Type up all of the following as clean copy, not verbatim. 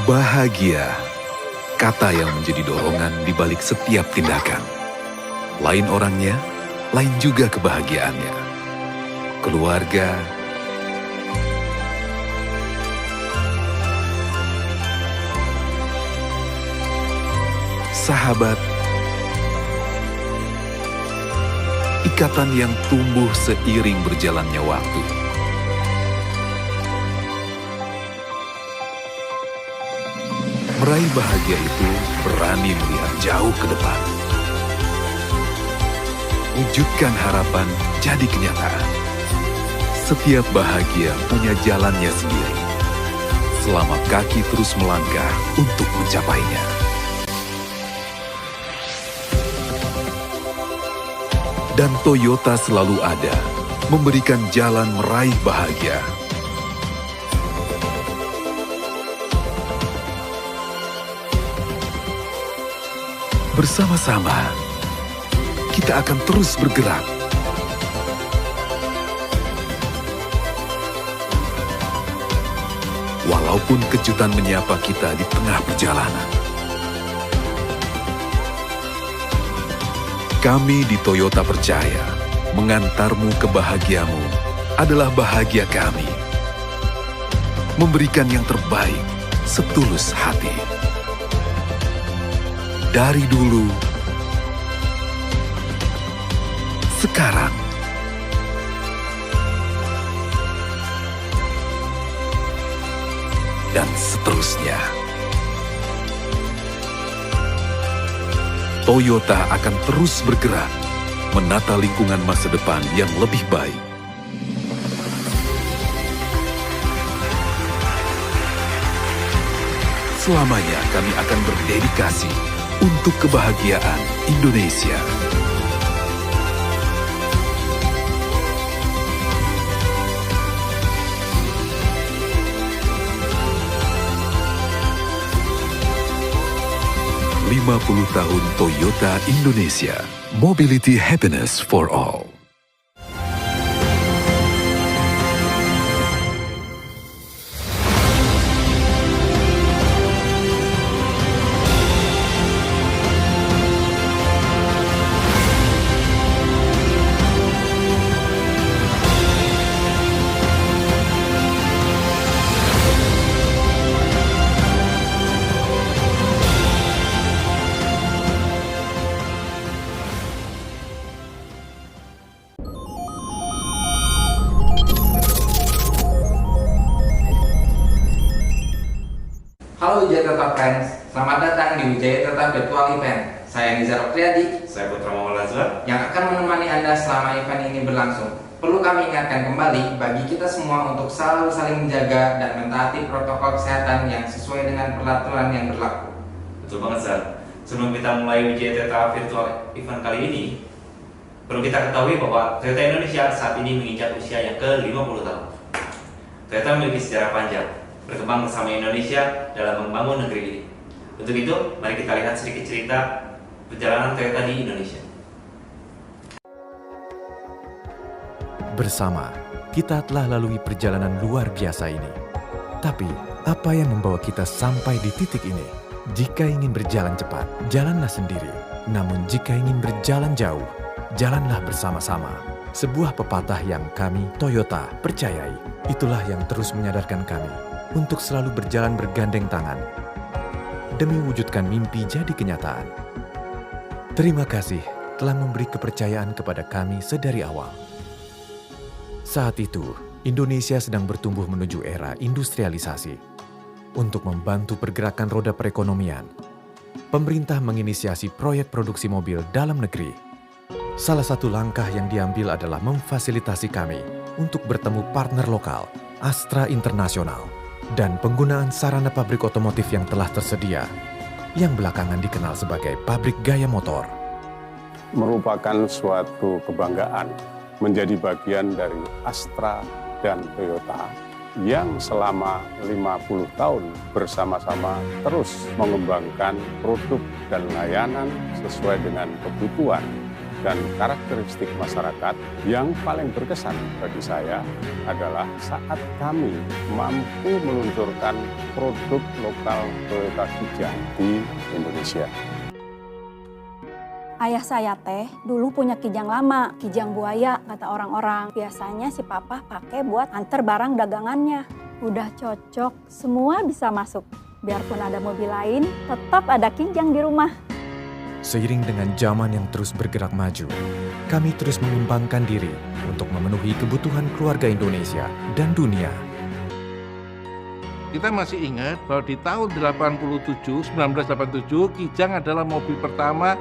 Bahagia, kata yang menjadi dorongan di balik setiap tindakan. Lain orangnya, lain juga kebahagiaannya. Keluarga, sahabat, ikatan yang tumbuh seiring berjalannya waktu. Meraih bahagia itu berani melihat jauh ke depan. Wujudkan harapan jadi kenyataan. Setiap bahagia punya jalannya sendiri. Selama kaki terus melangkah untuk mencapainya. Dan Toyota selalu ada, memberikan jalan meraih bahagia. Bersama-sama, kita akan terus bergerak. Walaupun kejutan menyapa kita di tengah perjalanan. Kami di Toyota percaya, mengantarmu ke bahagiamu adalah bahagia kami. Memberikan yang terbaik, setulus hati. Dari dulu, sekarang, dan seterusnya. Toyota akan terus bergerak, menata lingkungan masa depan yang lebih baik. Selamanya kami akan berdedikasi untuk kebahagiaan Indonesia. Lima 50 tahun Toyota Indonesia. Mobility Happiness for All. Halo Wijaya Tetap Friends, selamat datang di Wijaya Tetap Virtual Event. Saya Nizar Opriadi, saya Putra Muhammad Azwar, yang akan menemani Anda selama event ini berlangsung. Perlu kami ingatkan kembali bagi kita semua untuk selalu saling menjaga dan mentaati protokol kesehatan yang sesuai dengan peraturan yang berlaku. Betul banget, Zar. Sebelum kita mulai Wijaya Tetap Virtual Event kali ini, perlu kita ketahui bahwa Toyota Indonesia saat ini menginjak usia yang ke-50 tahun. Toyota memiliki sejarah panjang, berkembang bersama Indonesia dalam membangun negeri ini. Untuk itu, mari kita lihat sedikit cerita perjalanan Toyota di Indonesia. Bersama, kita telah lalui perjalanan luar biasa ini. Tapi, apa yang membawa kita sampai di titik ini? Jika ingin berjalan cepat, jalanlah sendiri. Namun jika ingin berjalan jauh, jalanlah bersama-sama. Sebuah pepatah yang kami, Toyota, percayai. Itulah yang terus menyadarkan kami untuk selalu berjalan bergandeng tangan demi mewujudkan mimpi jadi kenyataan. Terima kasih telah memberi kepercayaan kepada kami sedari awal. Saat itu, Indonesia sedang bertumbuh menuju era industrialisasi. Untuk membantu pergerakan roda perekonomian, pemerintah menginisiasi proyek produksi mobil dalam negeri. Salah satu langkah yang diambil adalah memfasilitasi kami untuk bertemu partner lokal, Astra Internasional, dan penggunaan sarana pabrik otomotif yang telah tersedia, yang belakangan dikenal sebagai pabrik gaya motor. Merupakan suatu kebanggaan menjadi bagian dari Astra dan Toyota yang selama 50 tahun bersama-sama terus mengembangkan produk dan layanan sesuai dengan kebutuhan dan karakteristik masyarakat yang paling berkesan bagi saya adalah saat kami mampu meluncurkan produk lokal Toyota Kijang di Indonesia. Ayah saya teh dulu punya Kijang lama, Kijang buaya kata orang-orang. Biasanya si papa pakai buat antar barang dagangannya. Udah cocok, semua bisa masuk. Biarpun ada mobil lain, tetap ada Kijang di rumah. Seiring dengan zaman yang terus bergerak maju, kami terus mengembangkan diri untuk memenuhi kebutuhan keluarga Indonesia dan dunia. Kita masih ingat bahwa di tahun 1987, Kijang adalah mobil pertama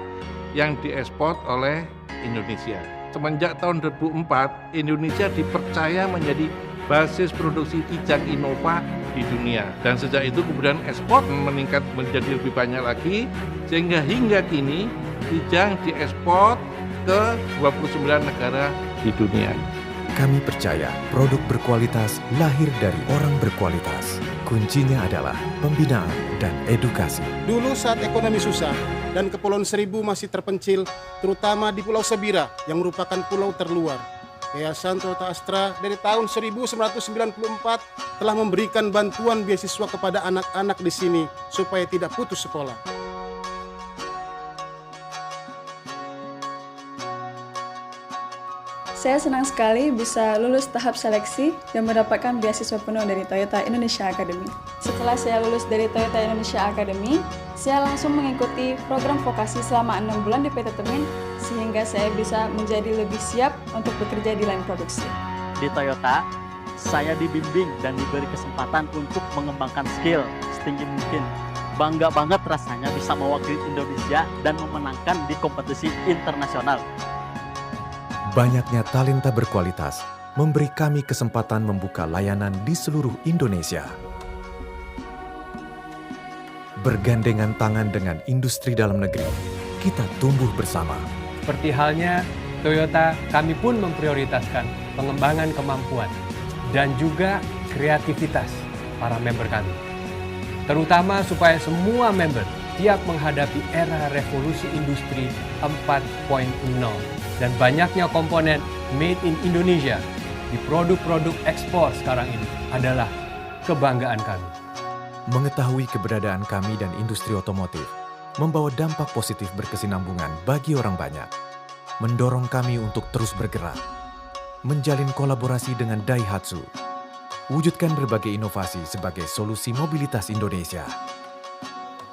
yang diekspor oleh Indonesia. Semenjak tahun 2004, Indonesia dipercaya menjadi basis produksi Kijang Innova di dunia. Dan sejak itu kemudian ekspor meningkat menjadi lebih banyak lagi, sehingga hingga kini Kijang diekspor ke 29 negara di dunia. Kami percaya produk berkualitas lahir dari orang berkualitas. Kuncinya adalah pembinaan dan edukasi. Dulu saat ekonomi susah dan Kepulauan Seribu masih terpencil, terutama di Pulau Sebira yang merupakan pulau terluar. Yayasan Toyota Astra dari tahun 1994 telah memberikan bantuan beasiswa kepada anak-anak di sini supaya tidak putus sekolah. Saya senang sekali bisa lulus tahap seleksi dan mendapatkan beasiswa penuh dari Toyota Indonesia Academy. Setelah saya lulus dari Toyota Indonesia Academy, saya langsung mengikuti program vokasi selama 6 bulan di PT Temin, sehingga saya bisa menjadi lebih siap untuk bekerja di line produksi. Di Toyota, saya dibimbing dan diberi kesempatan untuk mengembangkan skill setinggi mungkin. Bangga banget rasanya bisa mewakili Indonesia dan memenangkan di kompetisi internasional. Banyaknya talenta berkualitas memberi kami kesempatan membuka layanan di seluruh Indonesia. Bergandengan tangan dengan industri dalam negeri, kita tumbuh bersama. Seperti halnya Toyota, kami pun memprioritaskan pengembangan kemampuan dan juga kreativitas para member kami. Terutama supaya semua member siap menghadapi era revolusi industri 4.0 dan banyaknya komponen made in Indonesia di produk-produk ekspor sekarang ini adalah kebanggaan kami. Mengetahui keberadaan kami dan industri otomotif membawa dampak positif berkesinambungan bagi orang banyak, mendorong kami untuk terus bergerak, menjalin kolaborasi dengan Daihatsu, wujudkan berbagai inovasi sebagai solusi mobilitas Indonesia.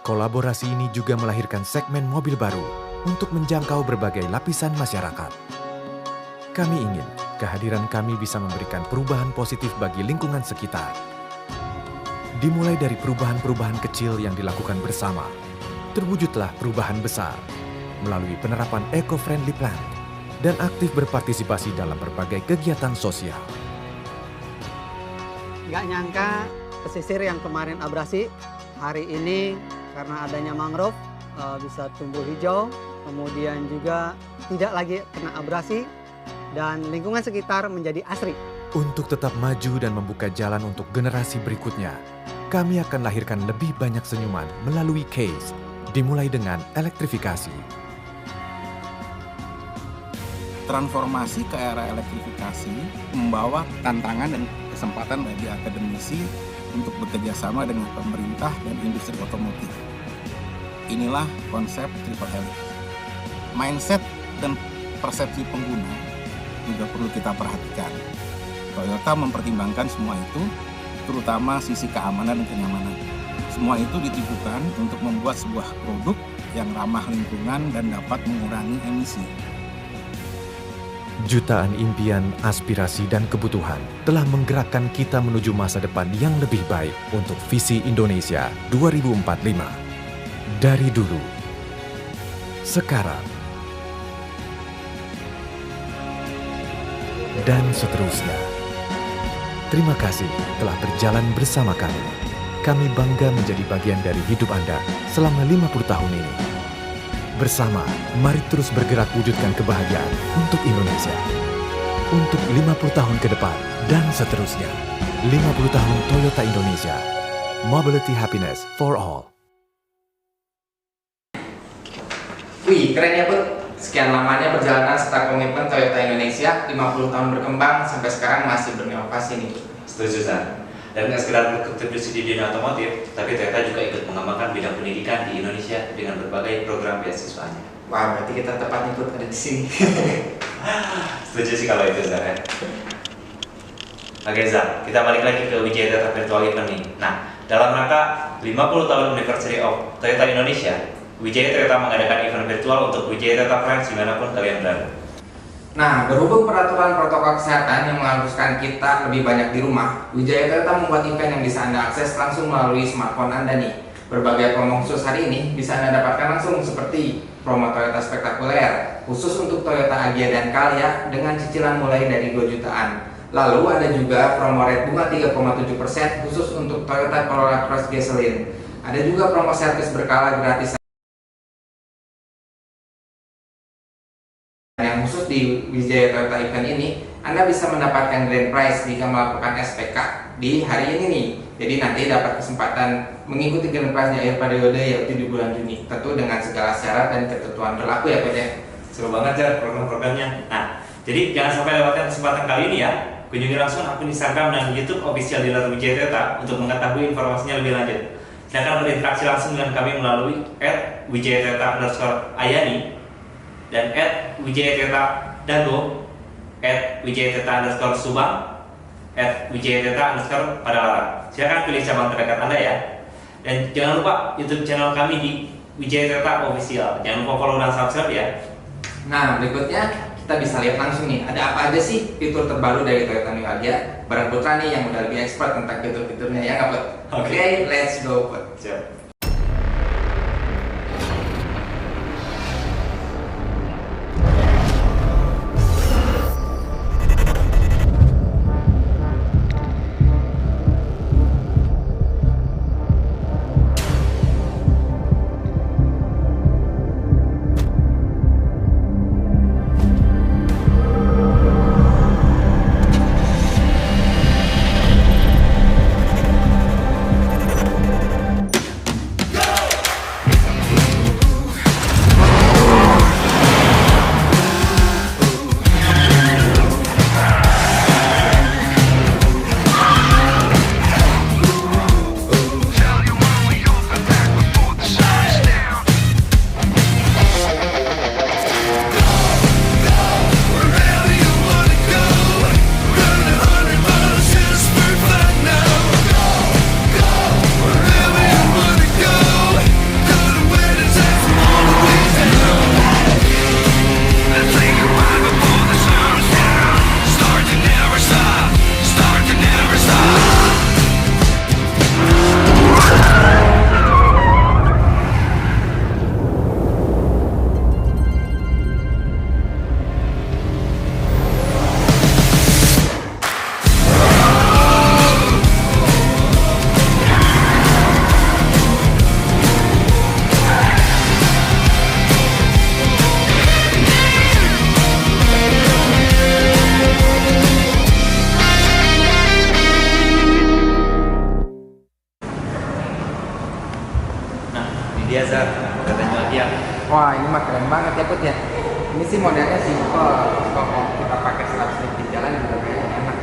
Kolaborasi ini juga melahirkan segmen mobil baru untuk menjangkau berbagai lapisan masyarakat. Kami ingin kehadiran kami bisa memberikan perubahan positif bagi lingkungan sekitar. Dimulai dari perubahan-perubahan kecil yang dilakukan bersama, terwujudlah perubahan besar melalui penerapan eco-friendly plan dan aktif berpartisipasi dalam berbagai kegiatan sosial. Nggak nyangka pesisir yang kemarin abrasi, hari ini karena adanya mangrove bisa tumbuh hijau, kemudian juga tidak lagi kena abrasi, dan lingkungan sekitar menjadi asri. Untuk tetap maju dan membuka jalan untuk generasi berikutnya, kami akan lahirkan lebih banyak senyuman melalui CASE, dimulai dengan elektrifikasi. Transformasi ke era elektrifikasi membawa tantangan dan kesempatan bagi akademisi untuk bekerja sama dengan pemerintah dan industri otomotif. Inilah konsep Triple Helix. Mindset dan persepsi pengguna juga perlu kita perhatikan. Toyota mempertimbangkan semua itu, terutama sisi keamanan dan kenyamanan. Semua itu ditujukan untuk membuat sebuah produk yang ramah lingkungan dan dapat mengurangi emisi. Jutaan impian, aspirasi, dan kebutuhan telah menggerakkan kita menuju masa depan yang lebih baik untuk visi Indonesia 2045. Dari dulu, sekarang, dan seterusnya. Terima kasih telah berjalan bersama kami. Kami bangga menjadi bagian dari hidup Anda selama 50 tahun ini. Bersama, mari terus bergerak wujudkan kebahagiaan untuk Indonesia. Untuk 50 tahun ke depan dan seterusnya. 50 tahun Toyota Indonesia. Mobility Happiness for All. Wih, keren ya, Bud. Sekian lamanya perjalanan serta komitmen Toyota Indonesia, 50 tahun berkembang sampai sekarang masih berinovasi nih. Setuju, San. Dan nggak sekedar berkontribusi di dunia otomotif, tapi Toyota juga ikut mengembangkan bidang pendidikan di Indonesia dengan berbagai program beasiswanya. Wah, berarti kita tepat ikut ada di sini. Setuju sih kalau itu, Zan. Oke, Zan, kita balik lagi ke Wijaya Teta Virtual Event nih. Nah, dalam rangka 50 tahun Anniversary of Toyota Indonesia, Wijaya Toyota mengadakan event virtual untuk Wijaya Teta Friends dimanapun kalian berada. Nah, berhubung peraturan protokol kesehatan yang mengharuskan kita lebih banyak di rumah, Wijaya Toyota membuat event yang bisa Anda akses langsung melalui smartphone Anda nih. Berbagai promo khusus hari ini bisa Anda dapatkan langsung seperti promo Toyota spektakuler, khusus untuk Toyota Agya dan Calya dengan cicilan mulai dari 2 jutaan. Lalu ada juga promo rate bunga 3,7% khusus untuk Toyota Corolla Cross Gasoline. Ada juga promo servis berkala gratis yang khusus di Wijaya Toyota Event ini. Anda bisa mendapatkan grand prize jika melakukan SPK di hari ini nih. Jadi nanti dapat kesempatan mengikuti grand prize di akhir periode yaitu di bulan Juni. Tentu dengan segala syarat dan ketentuan berlaku ya Pak. Seru banget ya program-programnya. Nah, jadi jangan sampai lewatkan kesempatan kali ini ya. Kunjungi langsung akun Instagram dan YouTube official dealer Wijaya Toyota untuk mengetahui informasinya lebih lanjut. Silakan berinteraksi langsung dengan kami melalui @wijayatoyota_ayani dan @wijayatoyota_dago, @wijayatoyota_subang, @wijayatoyota_padalarang. Silakan pilih cabang terdekat Anda ya. Dan jangan lupa YouTube channel kami di Wijaya Toyota Official. Jangan lupa follow dan subscribe ya. Nah, berikutnya kita bisa lihat langsung nih, ada apa aja sih fitur terbaru dari Toyota New Agya. Barang Putra nih yang udah lebih expert tentang fitur-fiturnya ya nggak, Put? Oke, let's go, Put. Siap. Zar, katanya lagi ya. Wah, ini mah keren banget ya, Put ya. Ini sih modelnya simple. Kalau kita pakai slapstick di jalan juga kayaknya enak.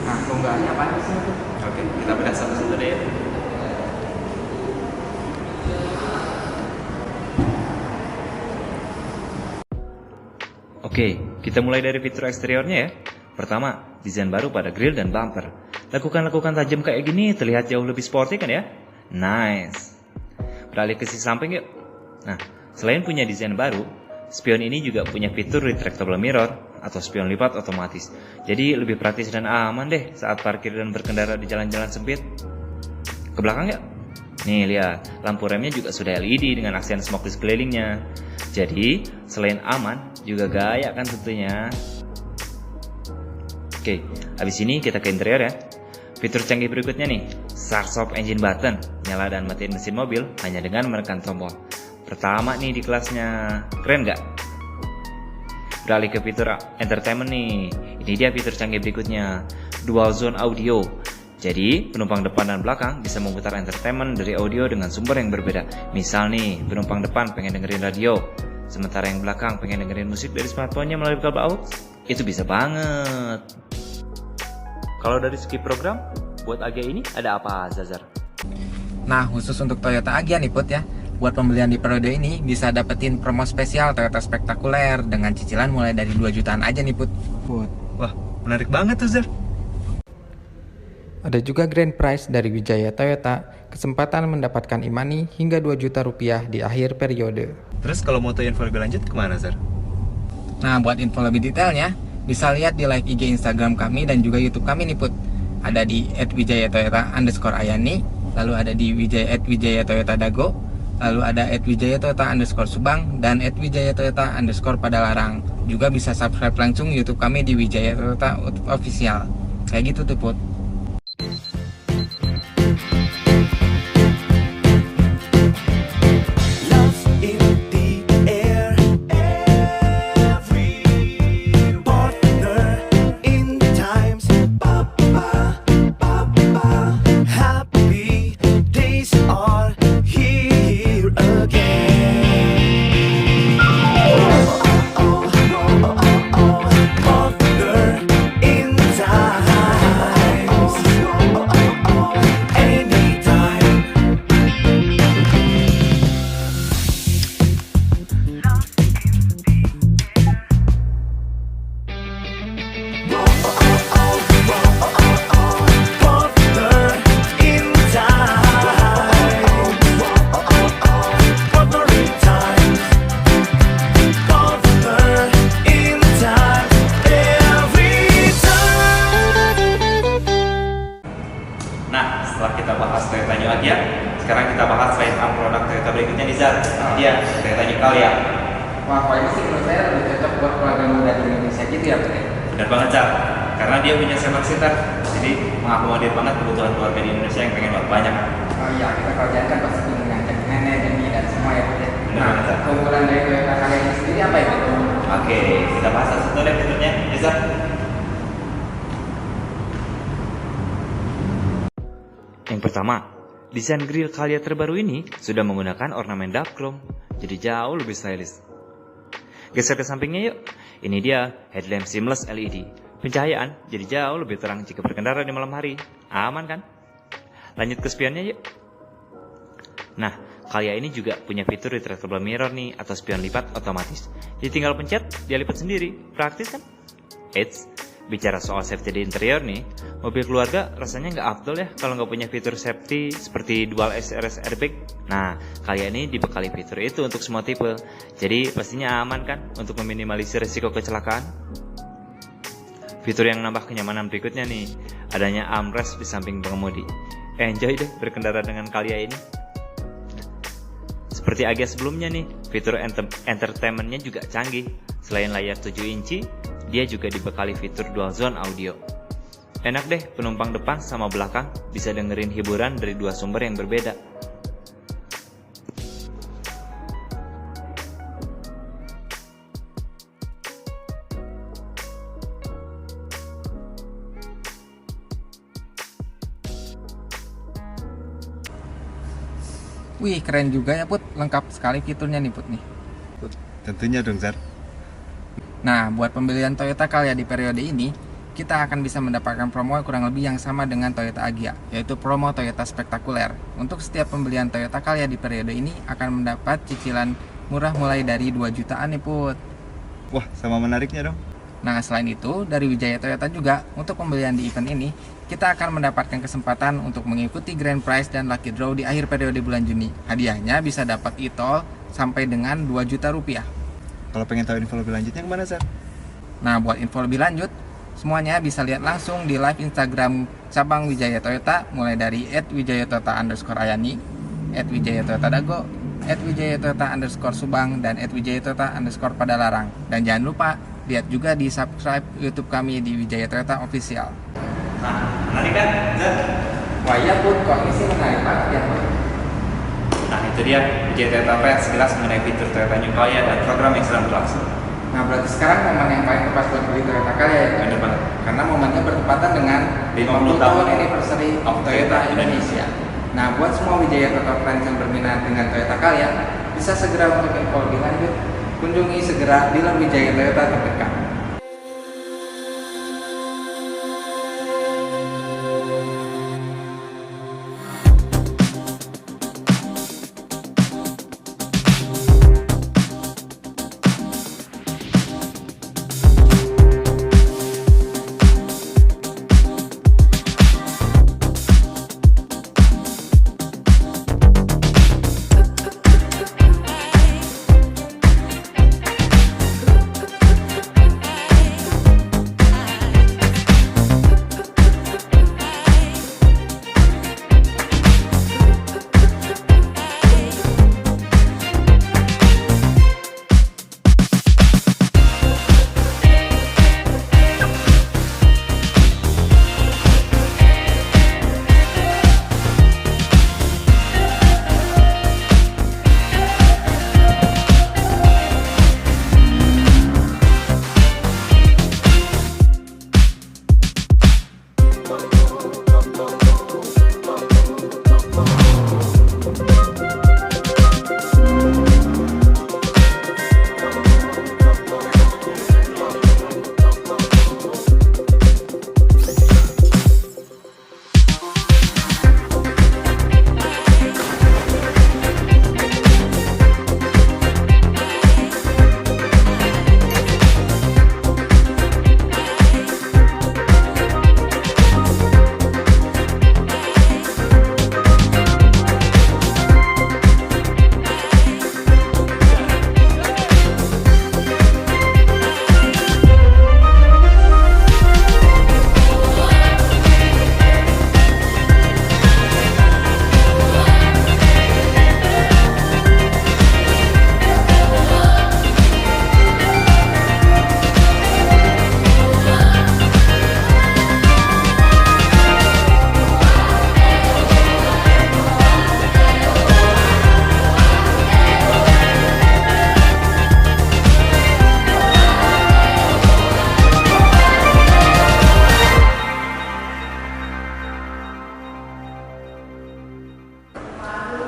Nah, tunggalnya apa sih? Oke, kita bedah satu-satu deh ya. Oke, kita mulai dari fitur eksteriornya ya. Pertama, desain baru pada grill dan bumper. Lakukan tajam kayak gini terlihat jauh lebih sporty kan ya? Nice. Beralih ke sisi samping yuk. Nah, selain punya desain baru, spion ini juga punya fitur retractable mirror atau spion lipat otomatis. Jadi lebih praktis dan aman deh saat parkir dan berkendara di jalan-jalan sempit. Ke belakang yuk. Nih lihat, lampu remnya juga sudah LED dengan aksen smokeless kelilingnya. Jadi selain aman, juga gaya kan tentunya. Oke, habis ini kita ke interior ya. Fitur canggih berikutnya nih, Start Stop Engine Button, nyala dan matiin mesin mobil hanya dengan menekan tombol. Pertama nih di kelasnya, keren gak? Beralih ke fitur entertainment nih, ini dia fitur canggih berikutnya, Dual Zone Audio. Jadi penumpang depan dan belakang bisa memutar entertainment dari audio dengan sumber yang berbeda. Misal nih, penumpang depan pengen dengerin radio, sementara yang belakang pengen dengerin musik dari smartphone-nya melalui kabel aux, itu bisa banget. Kalau dari segi program, buat Agya ini ada apa, Zazar? Nah, khusus untuk Toyota Agya nih Put ya, buat pembelian di periode ini bisa dapetin promo spesial Toyota spektakuler dengan cicilan mulai dari 2 jutaan aja nih Put. Wah, menarik banget tuh, Zar. Ada juga grand prize dari Wijaya Toyota, kesempatan mendapatkan e-money hingga 2 juta rupiah di akhir periode. Terus kalau mau tahu info lebih lanjut kemana, Zar? Nah, buat info lebih detailnya, bisa lihat di live IG Instagram kami dan juga YouTube kami nih Put. Ada di @wijayatoyota_ayani, lalu ada di @wijayatoyota_dago, lalu ada @wijayatoyota_subang, dan @wijayatoyota_padalarang. Juga bisa subscribe langsung YouTube kami di Wijaya Toyota Official. Kayak gitu tuh Put. Setelah kita bahas Toyota New Agya, sekarang kita bahas line up produk Toyota berikutnya nih, Zar. Dia Toyota New Calya. Wah, kalau ini sih menurut saya lebih cocok buat keluarga muda di Indonesia gitu ya, Pak. Benar banget, Zar. Karena dia punya 7 seater, jadi mengakomodir banget kebutuhan keluarga di Indonesia yang pengen banyak. Oh iya, kita kalau jalan kan pasti mengajak nenek, nenek, dan semua ya, Pak. Benar banget, Zar. Keunggulan dari Toyota Calya ini sendiri apa ya, Pak? Oke, kita bahas satu deh fiturnya, ya, Zar. Yang pertama, desain grill Calya terbaru ini sudah menggunakan ornamen dark chrome, jadi jauh lebih stylish. Geser ke sampingnya yuk. Ini dia headlamp seamless LED. Pencahayaan jadi jauh lebih terang jika berkendara di malam hari. Aman kan? Lanjut ke spionnya yuk. Nah, Calya ini juga punya fitur retractable mirror nih atau spion lipat otomatis. Jadi tinggal pencet, dia lipat sendiri. Praktis kan? Eits, bicara soal safety di interior nih, mobil keluarga rasanya nggak afdol ya kalau nggak punya fitur safety seperti dual SRS airbag. Nah, Calya ini dibekali fitur itu untuk semua tipe. Jadi pastinya aman kan untuk meminimalisir risiko kecelakaan. Fitur yang nambah kenyamanan berikutnya nih, adanya armrest di samping pengemudi. Enjoy deh berkendara dengan Calya ini. Seperti Agya sebelumnya nih, fitur entertainmentnya juga canggih. Selain layar 7 inci, dia juga dibekali fitur dual zone audio. Enak deh, penumpang depan sama belakang bisa dengerin hiburan dari 2 sumber yang berbeda. Wih, keren juga ya Put, lengkap sekali fiturnya nih Put nih. Tentunya dong, Zar. Nah, buat pembelian Toyota Calya di periode ini, kita akan bisa mendapatkan promo kurang lebih yang sama dengan Toyota Agya, yaitu promo Toyota spektakuler. Untuk setiap pembelian Toyota Calya di periode ini akan mendapat cicilan murah mulai dari 2 jutaan nih Put. Wah, sama menariknya dong. Nah, selain itu, dari Wijaya Toyota juga, untuk pembelian di event ini, kita akan mendapatkan kesempatan untuk mengikuti grand prize dan lucky draw di akhir periode bulan Juni. Hadiahnya bisa dapat e-tol sampai dengan 2 juta rupiah. Kalau pengen tahu info lebih lanjutnya kemana, Zar? Nah, buat info lebih lanjut, semuanya bisa lihat langsung di live Instagram cabang Wijaya Toyota, mulai dari @wijayatoyota_ayani, @wijayatoyota_dago, @wijayatoyota_subang, dan @wijayatoyota_padalarang. Dan jangan lupa, lihat juga di subscribe YouTube kami di Wijaya Toyota Official. Nah, menarik kan, Zar? Wah iya Put, kok ini sih menarik banget ya Put. Nah, itu dia Wijaya Toyota Fair sekilas mengenai fitur Toyota New Calya dan program yang sedang berlangsung. Nah, berarti sekarang momen yang paling tepat buat beli Toyota Calya ya? Benar banget. Karena momennya bertepatan dengan 50 tahun anniversary of Toyota Indonesia. Nah, buat semua Wijaya Toyota fans yang berminat dengan Toyota Calya, bisa segera untuk info lebih lanjut Kunjungi segera dealer Wijaya Toyota terdekat.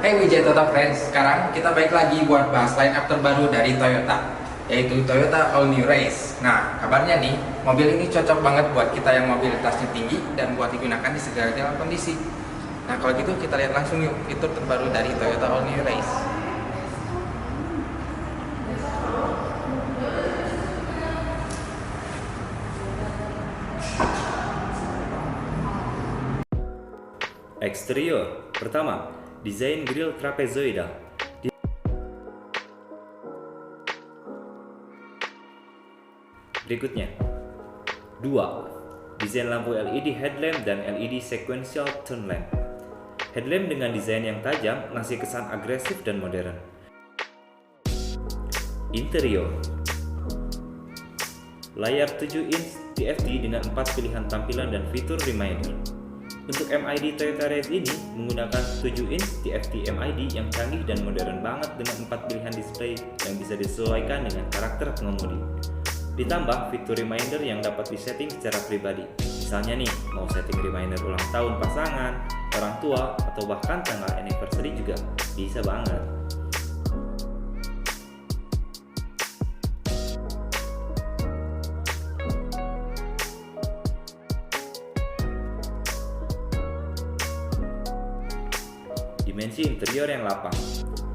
Hey Wijaya Toyota Friends, sekarang kita balik lagi buat bahas line up terbaru dari Toyota, yaitu Toyota All New Race. Nah, kabarnya nih, mobil ini cocok banget buat kita yang mobilitasnya tinggi dan buat digunakan di segala jalan kondisi. Nah, kalau gitu kita lihat langsung yuk fitur terbaru dari Toyota All New Race. Eksterior. Pertama, desain grill trapezoidal. Berikutnya, 2. Desain lampu LED headlamp dan LED sequential turn lamp. Headlamp dengan desain yang tajam ngasih kesan agresif dan modern. Interior. Layar 7 inch TFT dengan 4 pilihan tampilan dan fitur reminder. Untuk MID Toyota Race ini menggunakan 7 inch TFT MID yang canggih dan modern banget dengan 4 pilihan display yang bisa disesuaikan dengan karakter pengemudi. Ditambah fitur reminder yang dapat disetting secara pribadi. Misalnya nih, mau setting reminder ulang tahun pasangan, orang tua, atau bahkan tanggal anniversary juga bisa banget. Dimensi interior yang lapang.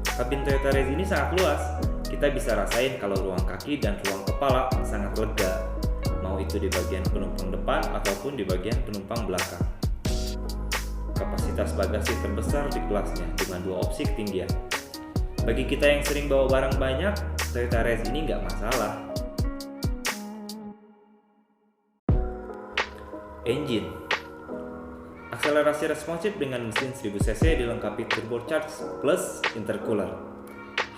Kabin Toyota Race ini sangat luas. Kita bisa rasain kalau ruang kaki dan ruang kepala sangat lega. Mau itu di bagian penumpang depan ataupun di bagian penumpang belakang. Kapasitas bagasi terbesar di kelasnya dengan 2 opsi ketinggian. Bagi kita yang sering bawa barang banyak, Toyota Race ini nggak masalah. Engine. Akselerasi responsif dengan mesin 1000 cc dilengkapi turbocharged plus intercooler.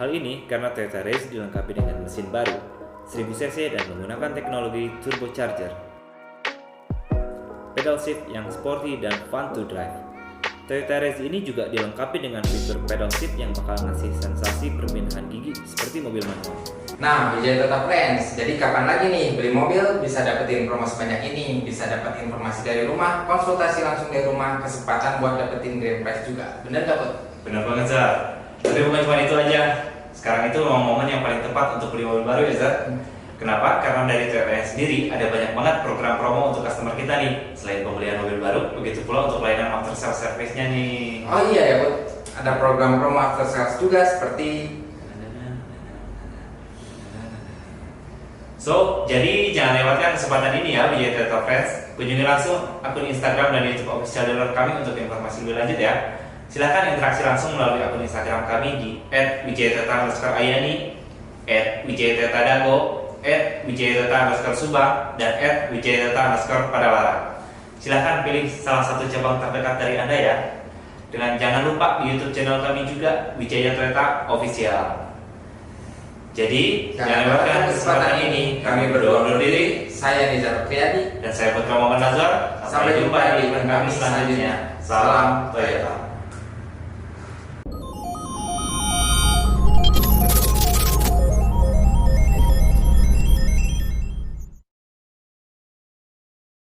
Hal ini karena Toyota Race dilengkapi dengan mesin baru 1000 cc dan menggunakan teknologi turbocharger. Pedal shift yang sporty dan fun to drive. Toyota Race ini juga dilengkapi dengan fitur pedal shift yang bakal ngasih sensasi perpindahan gigi seperti mobil manual. Nah, Wijaya Toyota Friends, jadi kapan lagi nih beli mobil bisa dapetin promo sebanyak ini, bisa dapat informasi dari rumah, konsultasi langsung dari rumah, kesempatan buat dapetin grand prize juga. Bener gak, Bud? Bener banget, Zar. Tapi bukan cuma itu aja. sekarang itu memang momen yang paling tepat untuk beli mobil baru ya Zat. Kenapa? Karena dari Toyota sendiri ada banyak banget program promo untuk customer kita nih. Selain pembelian mobil baru, begitu pula untuk layanan after sales service-nya nih. Oh iya ya Bud, ada program promo after sales juga seperti So, jadi jangan lewatkan kesempatan ini ya Wijaya Toyota Friends. Kunjungi langsung akun Instagram dan YouTube official dealer kami untuk informasi lebih lanjut ya. Silahkan interaksi langsung melalui akun Instagram kami di @wijayateta_ayani, @wijayateta_dago, @wijayateta_subang, dan @wijayateta_padalarang. Silahkan pilih salah satu cabang terdekat dari Anda ya. Dan jangan lupa di YouTube channel kami juga Wijaya Toyota Official. Jadi, jangan lewatkan kesempatan ini. Kami berdua undur diri. Saya Nizar Priyadi dan saya Putra Muhammad Nazar. Sampai jumpa di event kami selanjutnya. Salam Toyota.